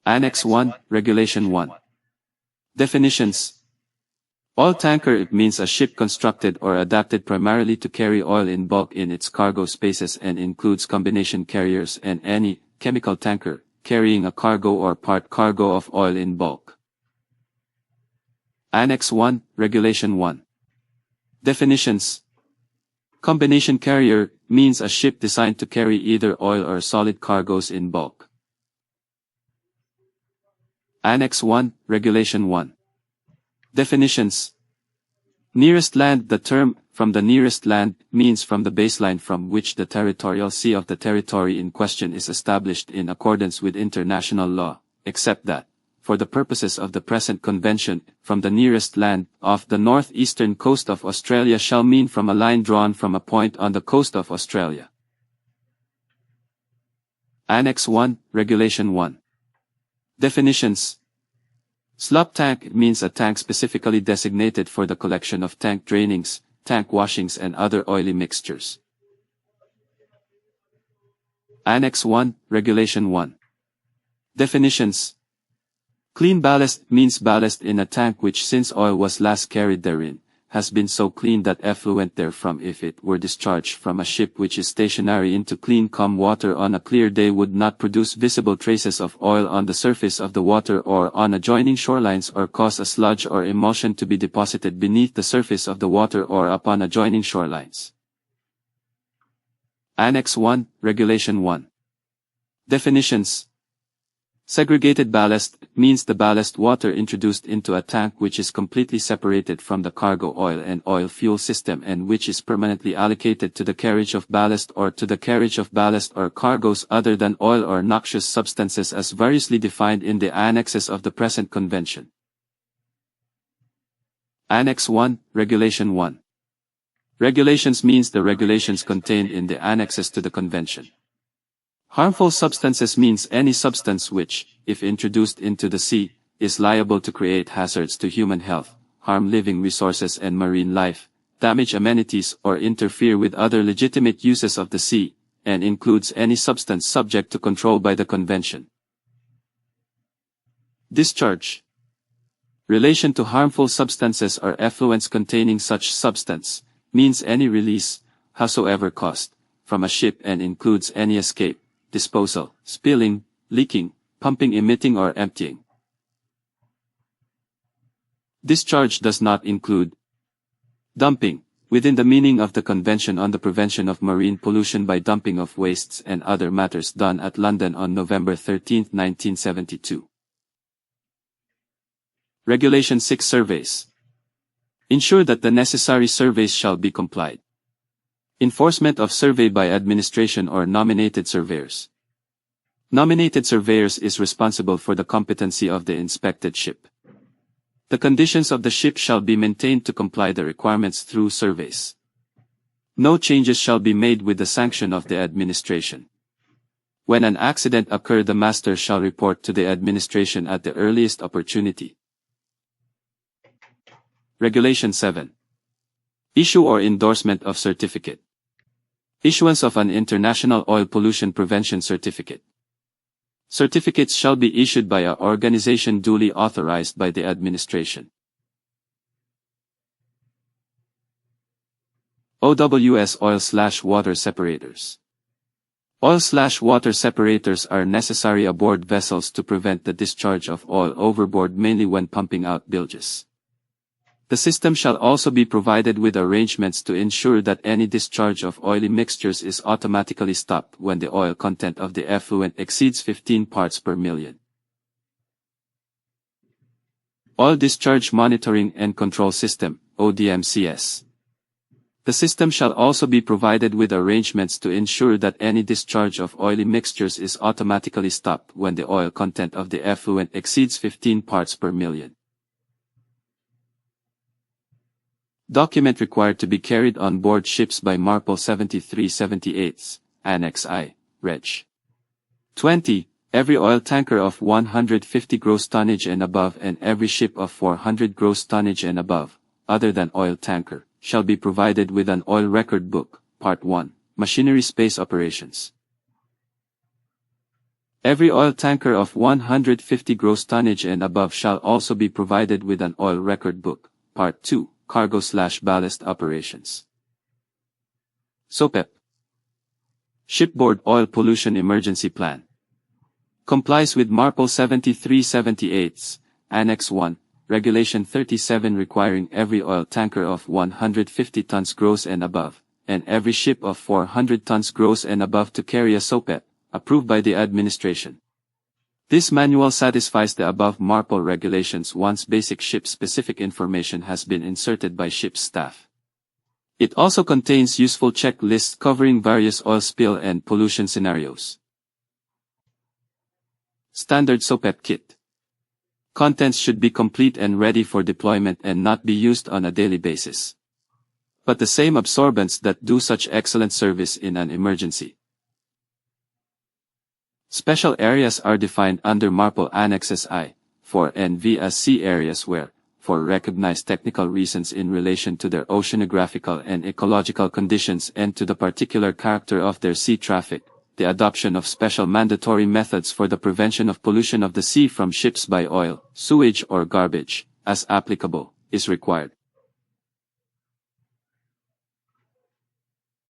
Annex 1, Regulation 1. Definitions. Oil tanker means a ship constructed or adapted primarily to carry oil in bulk in its cargo spaces and includes combination carriers and any chemical tanker carrying a cargo or part cargo of oil in bulk. Annex 1, Regulation 1. Definitions. Combination carrier means a ship designed to carry either oil or solid cargoes in bulk. Annex 1, Regulation 1. Definitions. Nearest land. The term, from the nearest land, means from the baseline from which the territorial sea of the territory in question is established in accordance with international law, except that, for the purposes of the present convention, from the nearest land, off the northeastern coast of Australia shall mean from a line drawn from a point on the coast of Australia. Annex 1, Regulation 1. Definitions. Slop tank means a tank specifically designated for the collection of tank drainings, tank washings and other oily mixtures. Annex 1, Regulation 1. Definitions. Clean ballast means ballast in a tank which, since oil was last carried therein, has been so clean that effluent therefrom, if it were discharged from a ship which is stationary into clean calm water on a clear day, would not produce visible traces of oil on the surface of the water or on adjoining shorelines, or cause a sludge or emulsion to be deposited beneath the surface of the water or upon adjoining shorelines. Annex 1, Regulation 1. Definitions. Segregated ballast means the ballast water introduced into a tank which is completely separated from the cargo oil and oil fuel system and which is permanently allocated to the carriage of ballast or to the carriage of ballast or cargoes other than oil or noxious substances as variously defined in the annexes of the present convention. Annex 1, Regulation 1. Regulations means the regulations contained in the annexes to the convention. Harmful substances means any substance which, if introduced into the sea, is liable to create hazards to human health, harm living resources and marine life, damage amenities or interfere with other legitimate uses of the sea, and includes any substance subject to control by the convention. Discharge. Relation to harmful substances or effluents containing such substance, means any release, howsoever caused, from a ship and includes any escape, disposal, spilling, leaking, pumping, emitting or emptying. Discharge does not include dumping, within the meaning of the Convention on the Prevention of Marine Pollution by dumping of wastes and other matters done at London on November 13, 1972. Regulation 6. Surveys. Ensure that the necessary surveys shall be complied. Enforcement of survey by administration or nominated surveyors. Nominated surveyors is responsible for the competency of the inspected ship. The conditions of the ship shall be maintained to comply the requirements through surveys. No changes shall be made with the sanction of the administration. When an accident occur, the master shall report to the administration at the earliest opportunity. Regulation 7. Issue or endorsement of certificate. Issuance of an International Oil Pollution Prevention Certificate. Certificates shall be issued by an organization duly authorized by the administration. OWS oil/water separators. Oil/water separators are necessary aboard vessels to prevent the discharge of oil overboard, mainly when pumping out bilges. The system shall also be provided with arrangements to ensure that any discharge of oily mixtures is automatically stopped when the oil content of the effluent exceeds 15 parts per million. Oil Discharge Monitoring and Control System, ODMCS. The system shall also be provided with arrangements to ensure that any discharge of oily mixtures is automatically stopped when the oil content of the effluent exceeds 15 parts per million. Document required to be carried on board ships by MARPOL 7378, Annex I, Reg. 20. Every oil tanker of 150 gross tonnage and above and every ship of 400 gross tonnage and above, other than oil tanker, shall be provided with an oil record book. Part 1. Machinery Space Operations. Every oil tanker of 150 gross tonnage and above shall also be provided with an oil record book. Part 2, Cargo/Ballast Operations. SOPEP. Shipboard Oil Pollution Emergency Plan. Complies with MARPOL 7378, Annex 1, Regulation 37 requiring every oil tanker of 150 tons gross and above, and every ship of 400 tons gross and above to carry a SOPEP, approved by the administration. This manual satisfies the above MARPOL regulations once basic ship-specific information has been inserted by ship's staff. It also contains useful checklists covering various oil spill and pollution scenarios. Standard SOPEP Kit. Contents should be complete and ready for deployment and not be used on a daily basis. But the same absorbents that do such excellent service in an emergency. Special areas are defined under MARPOL Annexes I, 4 and V as sea areas where, for recognized technical reasons in relation to their oceanographical and ecological conditions and to the particular character of their sea traffic, the adoption of special mandatory methods for the prevention of pollution of the sea from ships by oil, sewage or garbage, as applicable, is required.